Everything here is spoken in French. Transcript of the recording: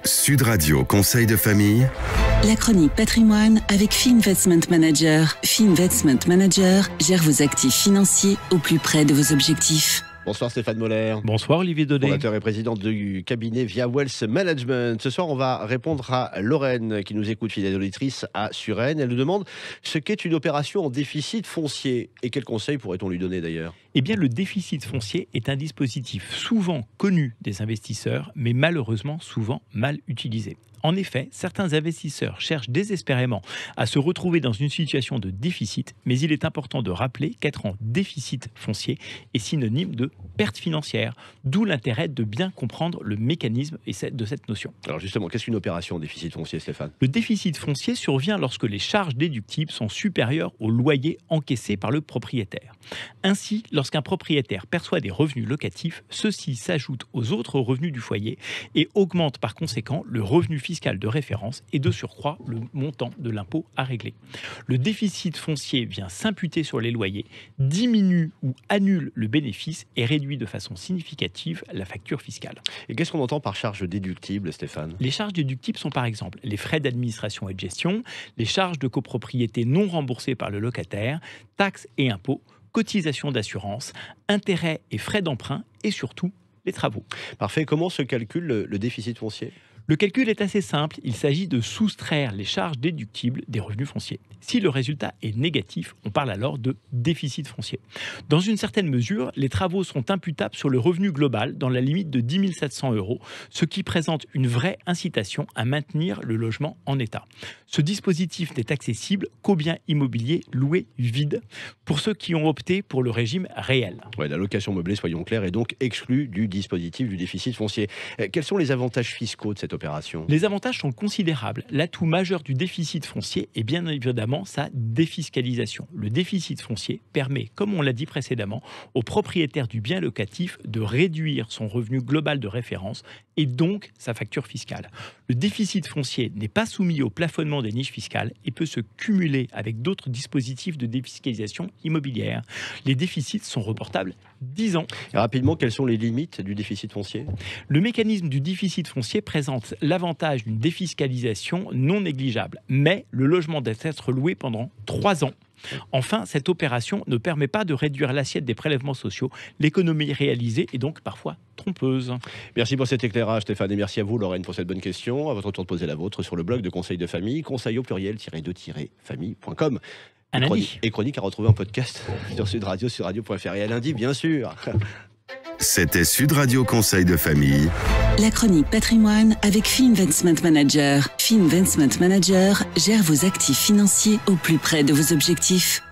Sud Radio Conseil de famille. La chronique patrimoine avec Fee Investment Manager. Fee Investment Manager gère vos actifs financiers au plus près de vos objectifs. Bonsoir Stéphane Moller. Bonsoir Olivier Daudet. Fondateur et président du cabinet Via Wealth Management. Ce soir, on va répondre à Lorraine qui nous écoute, fidèle auditrice à Suresnes. Elle nous demande ce qu'est une opération en déficit foncier et quels conseils pourrait-on lui donner d'ailleurs ? Eh bien, le déficit foncier est un dispositif souvent connu des investisseurs, mais malheureusement souvent mal utilisé. En effet, certains investisseurs cherchent désespérément à se retrouver dans une situation de déficit, mais il est important de rappeler qu'être en déficit foncier est synonyme de perte financière, d'où l'intérêt de bien comprendre le mécanisme de cette notion. Alors justement, qu'est-ce qu'une opération en déficit foncier, Stéphane ? Le déficit foncier survient lorsque les charges déductibles sont supérieures au loyer encaissé par le propriétaire. Ainsi, lorsqu'un propriétaire perçoit des revenus locatifs, ceux-ci s'ajoutent aux autres revenus du foyer et augmentent par conséquent le revenu fiscal de référence et de surcroît le montant de l'impôt à régler. Le déficit foncier vient s'imputer sur les loyers, diminue ou annule le bénéfice et réduit de façon significative la facture fiscale. Et qu'est-ce qu'on entend par charges déductibles, Stéphane ? Les charges déductibles sont par exemple les frais d'administration et de gestion, les charges de copropriété non remboursées par le locataire, taxes et impôts, cotisations d'assurance, intérêts et frais d'emprunt et surtout les travaux. Parfait. Comment se calcule le déficit foncier ? Le calcul est assez simple, il s'agit de soustraire les charges déductibles des revenus fonciers. Si le résultat est négatif, on parle alors de déficit foncier. Dans une certaine mesure, les travaux sont imputables sur le revenu global dans la limite de 10 700 €, ce qui présente une vraie incitation à maintenir le logement en état. Ce dispositif n'est accessible qu'aux biens immobiliers loués vides, pour ceux qui ont opté pour le régime réel. Ouais, la location meublée, soyons clairs, est donc exclue du dispositif du déficit foncier. Quels sont les avantages fiscaux de cette opération ? Les avantages sont considérables. L'atout majeur du déficit foncier est bien évidemment sa défiscalisation. Le déficit foncier permet, comme on l'a dit précédemment, au propriétaire du bien locatif de réduire son revenu global de référence et donc sa facture fiscale. Le déficit foncier n'est pas soumis au plafonnement des niches fiscales et peut se cumuler avec d'autres dispositifs de défiscalisation immobilière. Les déficits sont reportables 10 ans. Et rapidement, quelles sont les limites du déficit foncier ? Le mécanisme du déficit foncier présente l'avantage d'une défiscalisation non négligeable, mais le logement doit être loué pendant 3 ans. Enfin, cette opération ne permet pas de réduire l'assiette des prélèvements sociaux. L'économie réalisée est donc parfois trompeuse. Merci pour cet éclairage, Stéphane, et merci à vous, Lorraine, pour cette bonne question. À votre tour de poser la vôtre sur le blog de Conseil de famille, conseil au pluriel-de-famille.com. Et chronique à retrouver en podcast sur Sud Radio, sur radio.fr. Et à lundi, bien sûr. C'était Sud Radio Conseil de famille. La chronique patrimoine avec Fee Investment Manager. Fee Investment Manager gère vos actifs financiers au plus près de vos objectifs.